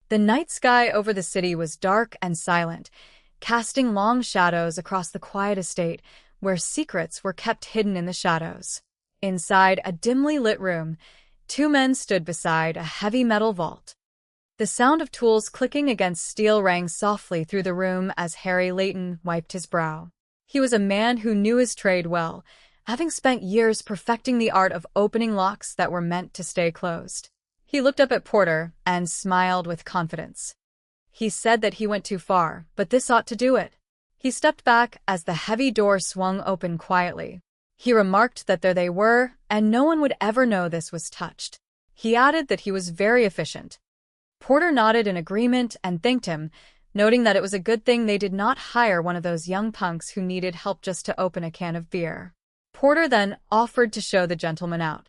The night sky over the city was dark and silent, casting long shadows across the quiet estate where secrets were kept hidden in the shadows. Inside a dimly lit room, two men stood beside a heavy metal vault. The sound of tools clicking against steel rang softly through the room as Harry Layton wiped his brow. He was a man who knew his trade well, having spent years perfecting the art of opening locks that were meant to stay closed. He looked up at Porter and smiled with confidence. He said that he went too far, but this ought to do it. He stepped back as the heavy door swung open quietly. He remarked that there they were, and no one would ever know this was touched. He added that he was very efficient. Porter nodded in agreement and thanked him, noting that it was a good thing they did not hire one of those young punks who needed help just to open a can of beer. Porter then offered to show the gentleman out.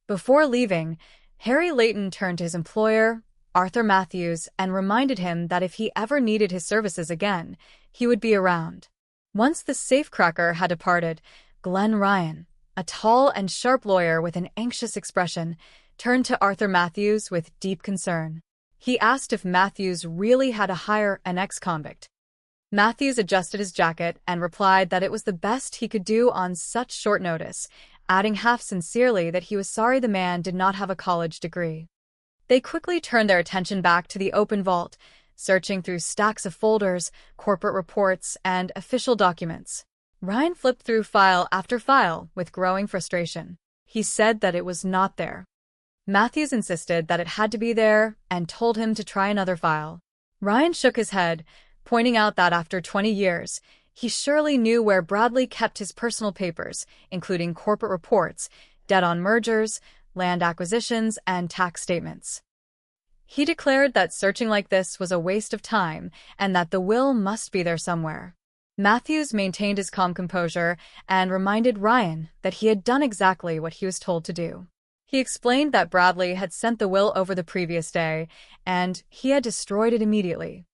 Before leaving, Harry Layton turned to his employer, Arthur Matthews, and reminded him that if he ever needed his services again, he would be around. Once the safecracker had departed, Glenn Ryan, a tall and sharp lawyer with an anxious expression, turned to Arthur Matthews with deep concern. He asked if Matthews really had to hire an ex-convict. Matthews adjusted his jacket and replied that it was the best he could do on such short notice, adding half-sincerely that he was sorry the man did not have a college degree. They quickly turned their attention back to the open vault, searching through stacks of folders, corporate reports, and official documents. Ryan flipped through file after file with growing frustration. He said that it was not there. Matthews insisted that it had to be there and told him to try another file. Ryan shook his head, pointing out that after 20 years, he surely knew where Bradley kept his personal papers, including corporate reports, debt on mergers, land acquisitions, and tax statements. He declared that searching like this was a waste of time and that the will must be there somewhere. Matthews maintained his calm composure and reminded Ryan that he had done exactly what he was told to do. He explained that Bradley had sent the will over the previous day, and he had destroyed it immediately.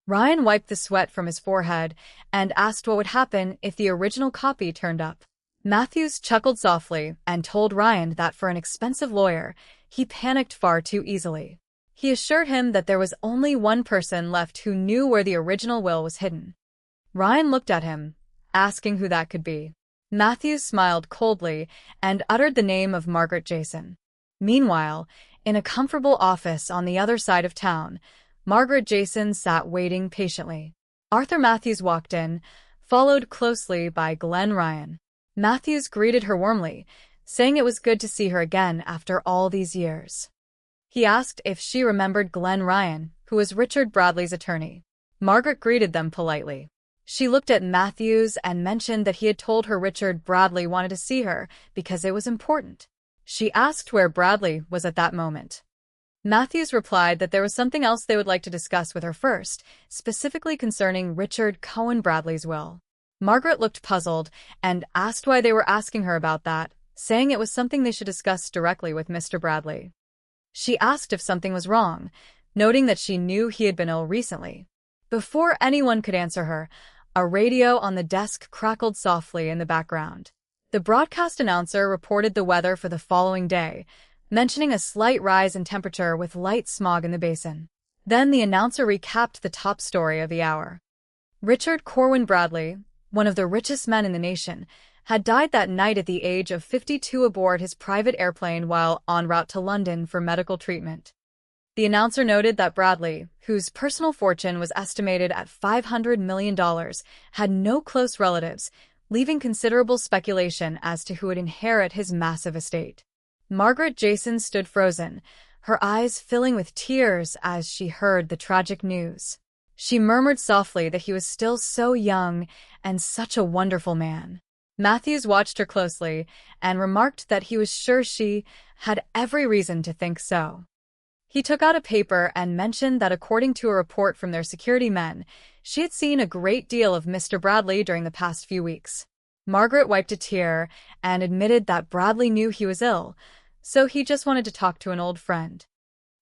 Ryan wiped the sweat from his forehead and asked what would happen if the original copy turned up. Matthews chuckled softly and told Ryan that for an expensive lawyer, he panicked far too easily. He assured him that there was only one person left who knew where the original will was hidden. Ryan looked at him, asking who that could be. Matthews smiled coldly and uttered the name of Margaret Jason. Meanwhile, in a comfortable office on the other side of town, Margaret Jason sat waiting patiently. Arthur Matthews walked in, followed closely by Glenn Ryan. Matthews greeted her warmly, saying it was good to see her again after all these years. He asked if she remembered Glenn Ryan, who was Richard Bradley's attorney. Margaret greeted them politely. She looked at Matthews and mentioned that he had told her Richard Bradley wanted to see her because it was important. She asked where Bradley was at that moment. Matthews replied that there was something else they would like to discuss with her first, specifically concerning Richard Cohen Bradley's will. Margaret looked puzzled and asked why they were asking her about that, saying it was something they should discuss directly with Mr. Bradley. She asked if something was wrong, noting that she knew he had been ill recently. Before anyone could answer her, a radio on the desk crackled softly in the background. The broadcast announcer reported the weather for the following day, mentioning a slight rise in temperature with light smog in the basin. Then the announcer recapped the top story of the hour. Richard Corwin Bradley, one of the richest men in the nation, had died that night at the age of 52 aboard his private airplane while en route to London for medical treatment. The announcer noted that Bradley, whose personal fortune was estimated at $500 million, had no close relatives, leaving considerable speculation as to who would inherit his massive estate. Margaret Jason stood frozen, her eyes filling with tears as she heard the tragic news. She murmured softly that he was still so young and such a wonderful man. Matthews watched her closely and remarked that he was sure she had every reason to think so. He took out a paper and mentioned that according to a report from their security men, she had seen a great deal of Mr. Bradley during the past few weeks. Margaret wiped a tear and admitted that Bradley knew he was ill, so he just wanted to talk to an old friend.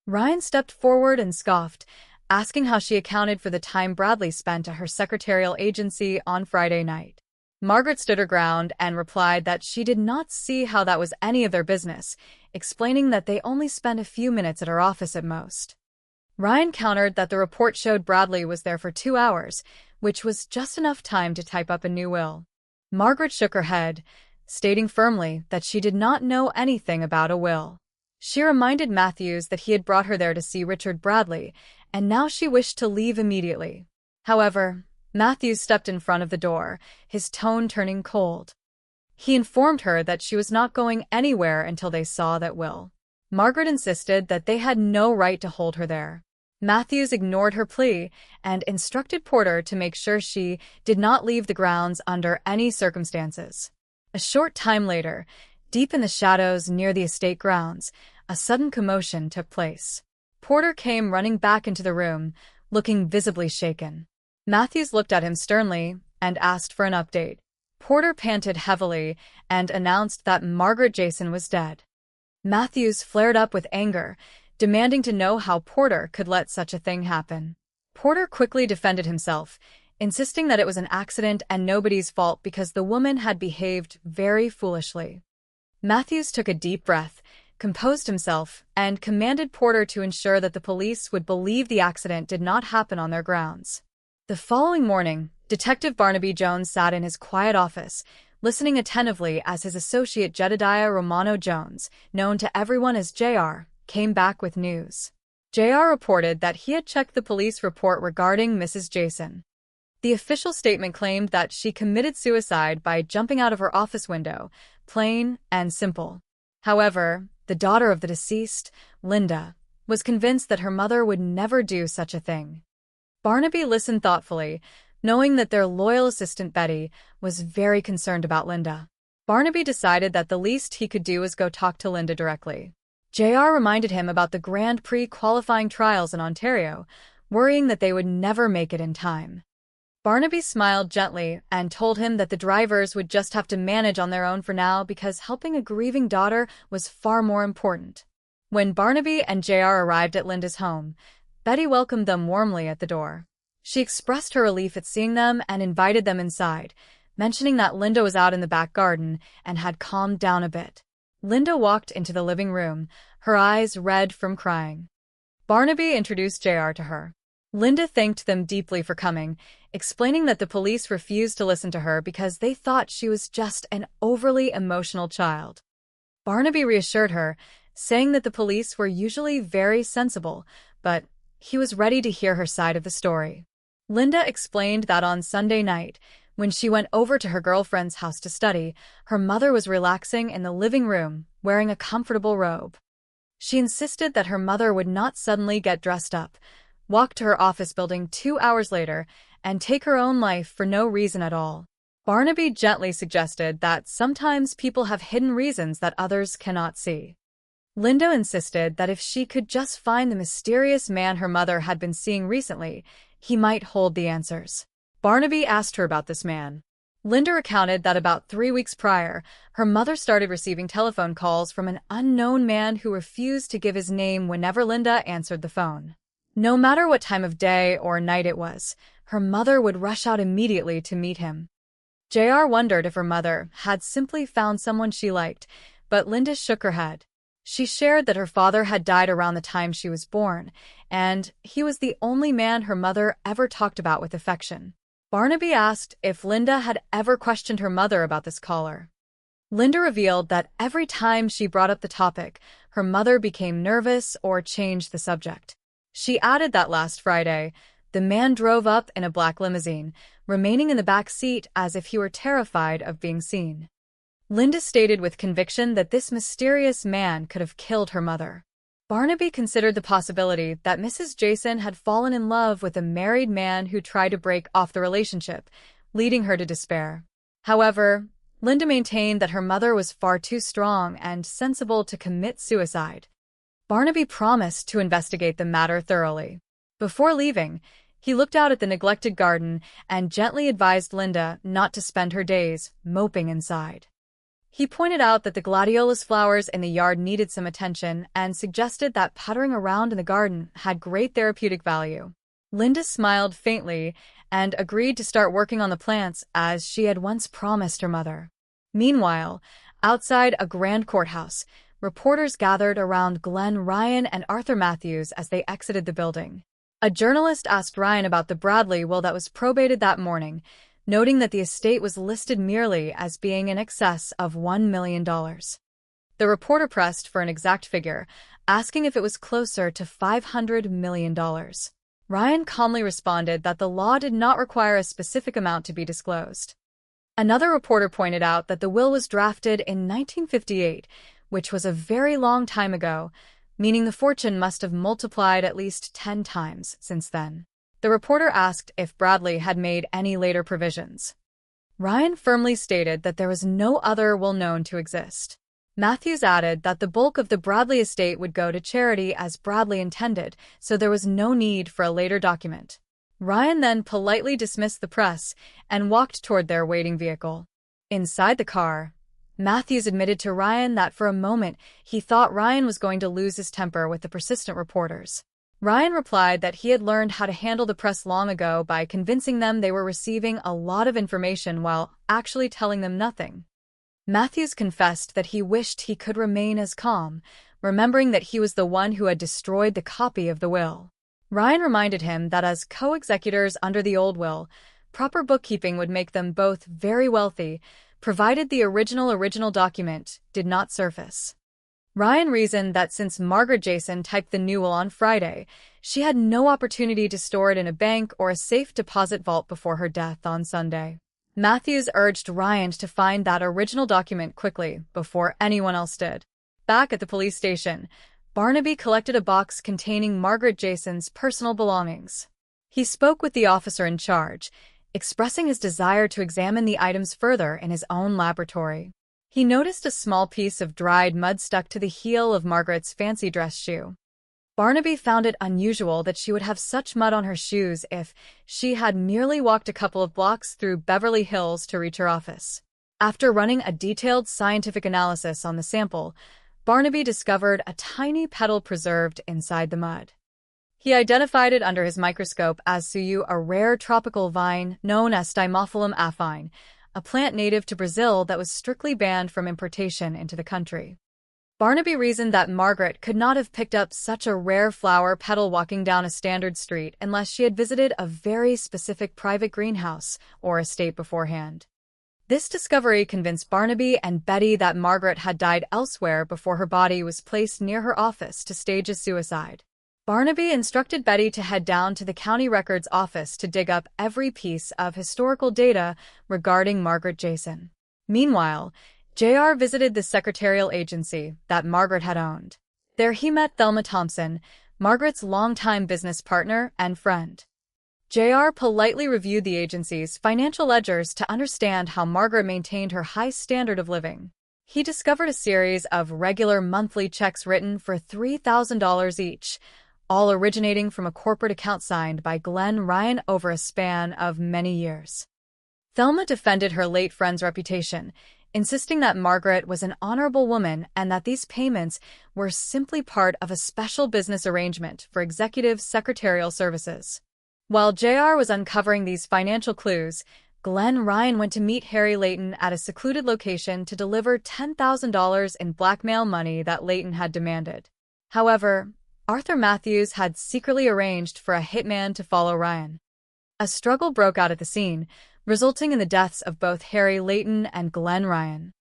Ryan stepped forward and scoffed, asking how she accounted for the time Bradley spent at her secretarial agency on Friday night. Margaret stood her ground and replied that she did not see how that was any of their business, explaining that they only spent a few minutes at her office at most. Ryan countered that the report showed Bradley was there for 2 hours, which was just enough time to type up a new will. Margaret shook her head, stating firmly that she did not know anything about a will. She reminded Matthews that he had brought her there to see Richard Bradley, and now she wished to leave immediately. However, Matthews stepped in front of the door, his tone turning cold. He informed her that she was not going anywhere until they saw that will. Margaret insisted that they had no right to hold her there. Matthews ignored her plea and instructed Porter to make sure she did not leave the grounds under any circumstances. A short time later, deep in the shadows near the estate grounds, a sudden commotion took place. Porter came running back into the room, looking visibly shaken. Matthews looked at him sternly and asked for an update. Porter panted heavily and announced that Margaret Jason was dead. Matthews flared up with anger, demanding to know how Porter could let such a thing happen. Porter quickly defended himself, insisting that it was an accident and nobody's fault because the woman had behaved very foolishly. Matthews took a deep breath, composed himself, and commanded Porter to ensure that the police would believe the accident did not happen on their grounds. The following morning, Detective Barnaby Jones sat in his quiet office, listening attentively as his associate Jedediah Romano Jones, known to everyone as JR, came back with news. JR reported that he had checked the police report regarding Mrs. Jason. The official statement claimed that she committed suicide by jumping out of her office window, plain and simple. However, the daughter of the deceased, Linda, was convinced that her mother would never do such a thing. Barnaby listened thoughtfully, knowing that their loyal assistant Betty was very concerned about Linda. Barnaby decided that the least he could do was go talk to Linda directly. JR reminded him about the Grand Prix qualifying trials in Ontario, worrying that they would never make it in time. Barnaby smiled gently and told him that the drivers would just have to manage on their own for now because helping a grieving daughter was far more important. When Barnaby and JR arrived at Linda's home, Betty welcomed them warmly at the door. She expressed her relief at seeing them and invited them inside, mentioning that Linda was out in the back garden and had calmed down a bit. Linda walked into the living room, her eyes red from crying. Barnaby introduced JR to her. Linda thanked them deeply for coming, explaining that the police refused to listen to her because they thought she was just an overly emotional child. Barnaby reassured her, saying that the police were usually very sensible, but he was ready to hear her side of the story. Linda explained that on Sunday night, when she went over to her girlfriend's house to study, her mother was relaxing in the living room, wearing a comfortable robe. She insisted that her mother would not suddenly get dressed up, walk to her office building 2 hours later, and take her own life for no reason at all. Barnaby gently suggested that sometimes people have hidden reasons that others cannot see. Linda insisted that if she could just find the mysterious man her mother had been seeing recently, he might hold the answers. Barnaby asked her about this man. Linda recounted that about 3 weeks prior, her mother started receiving telephone calls from an unknown man who refused to give his name whenever Linda answered the phone. No matter what time of day or night it was, her mother would rush out immediately to meet him. JR wondered if her mother had simply found someone she liked, but Linda shook her head. She shared that her father had died around the time she was born, and he was the only man her mother ever talked about with affection. Barnaby asked if Linda had ever questioned her mother about this caller. Linda revealed that every time she brought up the topic, her mother became nervous or changed the subject. She added that last Friday, the man drove up in a black limousine, remaining in the back seat as if he were terrified of being seen. Linda stated with conviction that this mysterious man could have killed her mother. Barnaby considered the possibility that Mrs. Jason had fallen in love with a married man who tried to break off the relationship, leading her to despair. However, Linda maintained that her mother was far too strong and sensible to commit suicide. Barnaby promised to investigate the matter thoroughly. Before leaving, he looked out at the neglected garden and gently advised Linda not to spend her days moping inside. He pointed out that the gladiolus flowers in the yard needed some attention and suggested that puttering around in the garden had great therapeutic value. Linda smiled faintly and agreed to start working on the plants as she had once promised her mother. Meanwhile, outside a grand courthouse, reporters gathered around Glenn Ryan and Arthur Matthews as they exited the building. A journalist asked Ryan about the Bradley will that was probated that morning, noting that the estate was listed merely as being in excess of $1 million. The reporter pressed for an exact figure, asking if it was closer to $500 million. Ryan calmly responded that the law did not require a specific amount to be disclosed. Another reporter pointed out that the will was drafted in 1958, which was a very long time ago, meaning the fortune must have multiplied at least 10 times since then. The reporter asked if Bradley had made any later provisions. Ryan firmly stated that there was no other will known to exist. Matthews added that the bulk of the Bradley estate would go to charity as Bradley intended, so there was no need for a later document. Ryan then politely dismissed the press and walked toward their waiting vehicle. Inside the car, Matthews admitted to Ryan that for a moment he thought Ryan was going to lose his temper with the persistent reporters. Ryan replied that he had learned how to handle the press long ago by convincing them they were receiving a lot of information while actually telling them nothing. Matthews confessed that he wished he could remain as calm, remembering that he was the one who had destroyed the copy of the will. Ryan reminded him that as co-executors under the old will, proper bookkeeping would make them both very wealthy, provided the original document did not surface. Ryan reasoned that since Margaret Jason typed the new will on Friday, she had no opportunity to store it in a bank or a safe deposit vault before her death on Sunday. Matthews urged Ryan to find that original document quickly, before anyone else did. Back at the police station, Barnaby collected a box containing Margaret Jason's personal belongings. He spoke with the officer in charge, expressing his desire to examine the items further in his own laboratory. He noticed a small piece of dried mud stuck to the heel of Margaret's fancy dress shoe. Barnaby found it unusual that she would have such mud on her shoes if she had merely walked a couple of blocks through Beverly Hills to reach her office. After running a detailed scientific analysis on the sample, Barnaby discovered a tiny petal preserved inside the mud. He identified it under his microscope as suyu, a rare tropical vine known as Stymophyllum affine, a plant native to Brazil that was strictly banned from importation into the country. Barnaby reasoned that Margaret could not have picked up such a rare flower petal walking down a standard street unless she had visited a very specific private greenhouse or estate beforehand. This discovery convinced Barnaby and Betty that Margaret had died elsewhere before her body was placed near her office to stage a suicide. Barnaby instructed Betty to head down to the county records office to dig up every piece of historical data regarding Margaret Jason. Meanwhile, JR visited the secretarial agency that Margaret had owned. There he met Thelma Thompson, Margaret's longtime business partner and friend. JR politely reviewed the agency's financial ledgers to understand how Margaret maintained her high standard of living. He discovered a series of regular monthly checks written for $3,000 each, all originating from a corporate account signed by Glenn Ryan over a span of many years. Thelma defended her late friend's reputation, insisting that Margaret was an honorable woman and that these payments were simply part of a special business arrangement for executive secretarial services. While JR was uncovering these financial clues, Glenn Ryan went to meet Harry Layton at a secluded location to deliver $10,000 in blackmail money that Layton had demanded. However, Arthur Matthews had secretly arranged for a hitman to follow Ryan. A struggle broke out at the scene, resulting in the deaths of both Harry Layton and Glenn Ryan.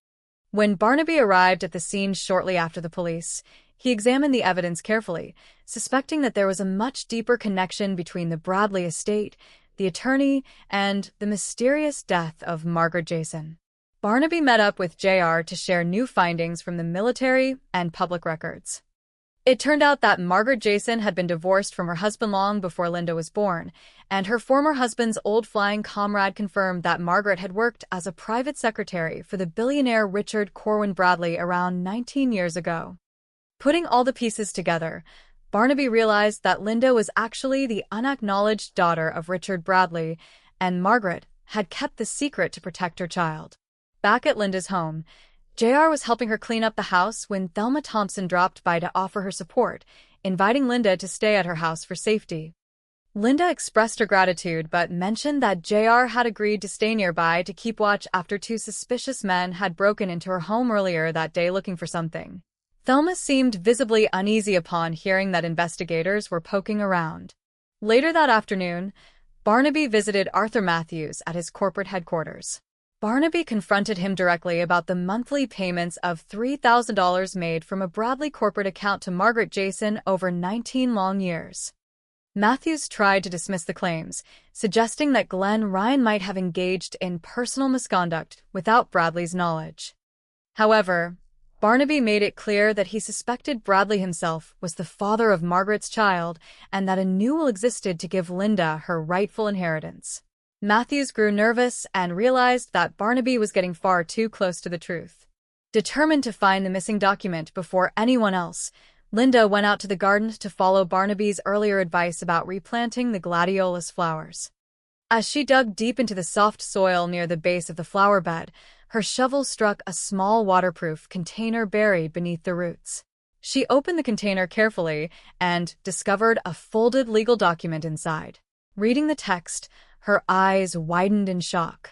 When Barnaby arrived at the scene shortly after the police, he examined the evidence carefully, suspecting that there was a much deeper connection between the Bradley estate, the attorney, and the mysterious death of Margaret Jason. Barnaby met up with JR to share new findings from the military and public records. It turned out that Margaret Jason had been divorced from her husband long before Linda was born, and her former husband's old flying comrade confirmed that Margaret had worked as a private secretary for the billionaire Richard Corwin Bradley around 19 years ago. Putting all the pieces together, Barnaby realized that Linda was actually the unacknowledged daughter of Richard Bradley, and Margaret had kept the secret to protect her child. Back at Linda's home, JR was helping her clean up the house when Thelma Thompson dropped by to offer her support, inviting Linda to stay at her house for safety. Linda expressed her gratitude but mentioned that JR had agreed to stay nearby to keep watch after two suspicious men had broken into her home earlier that day looking for something. Thelma seemed visibly uneasy upon hearing that investigators were poking around. Later that afternoon, Barnaby visited Arthur Matthews at his corporate headquarters. Barnaby confronted him directly about the monthly payments of $3,000 made from a Bradley corporate account to Margaret Jason over 19 long years. Matthews tried to dismiss the claims, suggesting that Glenn Ryan might have engaged in personal misconduct without Bradley's knowledge. However, Barnaby made it clear that he suspected Bradley himself was the father of Margaret's child and that a new will existed to give Linda her rightful inheritance. Matthews grew nervous and realized that Barnaby was getting far too close to the truth. Determined to find the missing document before anyone else, Linda went out to the garden to follow Barnaby's earlier advice about replanting the gladiolus flowers. As she dug deep into the soft soil near the base of the flower bed, her shovel struck a small waterproof container buried beneath the roots. She opened the container carefully and discovered a folded legal document inside. Reading the text, her eyes widened in shock.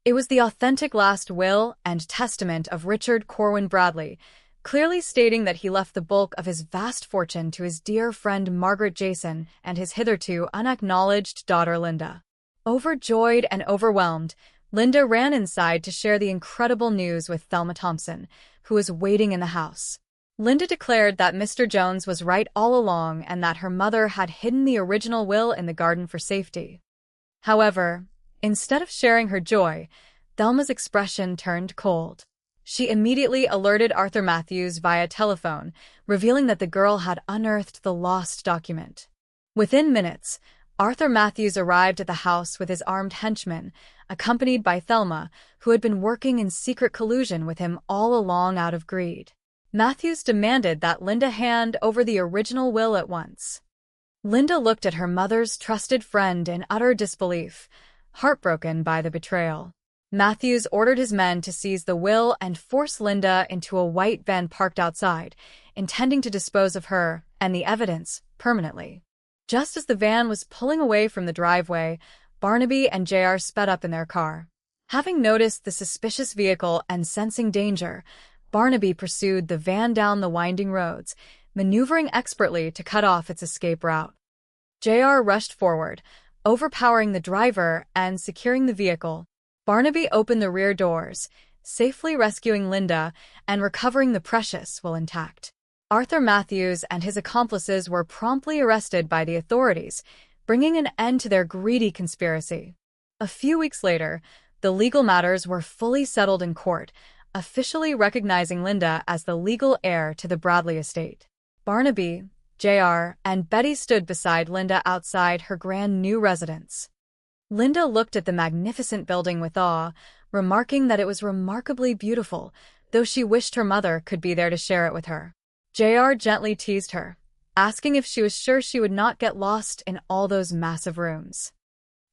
It was the authentic last will and testament of Richard Corwin Bradley, clearly stating that he left the bulk of his vast fortune to his dear friend Margaret Jason and his hitherto unacknowledged daughter Linda. Overjoyed and overwhelmed, Linda ran inside to share the incredible news with Thelma Thompson, who was waiting in the house. Linda declared that Mr. Jones was right all along and that her mother had hidden the original will in the garden for safety. However, instead of sharing her joy, Thelma's expression turned cold. She immediately alerted Arthur Matthews via telephone, revealing that the girl had unearthed the lost document. Within minutes, Arthur Matthews arrived at the house with his armed henchmen, accompanied by Thelma, who had been working in secret collusion with him all along out of greed. Matthews demanded that Linda hand over the original will at once. Linda looked at her mother's trusted friend in utter disbelief, heartbroken by the betrayal. Matthews ordered his men to seize the will and force Linda into a white van parked outside, intending to dispose of her and the evidence permanently. Just as the van was pulling away from the driveway, Barnaby and JR sped up in their car. Having noticed the suspicious vehicle and sensing danger, Barnaby pursued the van down the winding roads, maneuvering expertly to cut off its escape route. JR rushed forward, overpowering the driver and securing the vehicle. Barnaby opened the rear doors, safely rescuing Linda and recovering the precious while intact. Arthur Matthews and his accomplices were promptly arrested by the authorities, bringing an end to their greedy conspiracy. A few weeks later, the legal matters were fully settled in court, officially recognizing Linda as the legal heir to the Bradley estate. Barnaby, JR, and Betty stood beside Linda outside her grand new residence. Linda looked at the magnificent building with awe, remarking that it was remarkably beautiful, though she wished her mother could be there to share it with her. JR gently teased her, asking if she was sure she would not get lost in all those massive rooms.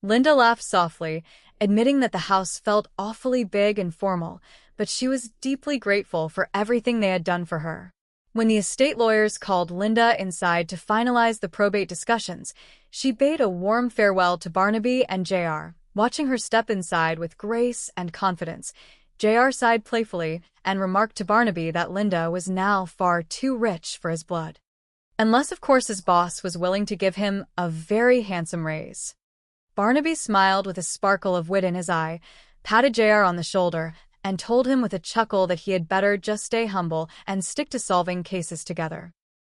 Linda laughed softly, admitting that the house felt awfully big and formal, but she was deeply grateful for everything they had done for her. When the estate lawyers called Linda inside to finalize the probate discussions, she bade a warm farewell to Barnaby and JR, watching her step inside with grace and confidence. JR sighed playfully and remarked to Barnaby that Linda was now far too rich for his blood. Unless, of course, his boss was willing to give him a very handsome raise. Barnaby smiled with a sparkle of wit in his eye, patted JR on the shoulder, and told him with a chuckle that he had better just stay humble and stick to solving cases together.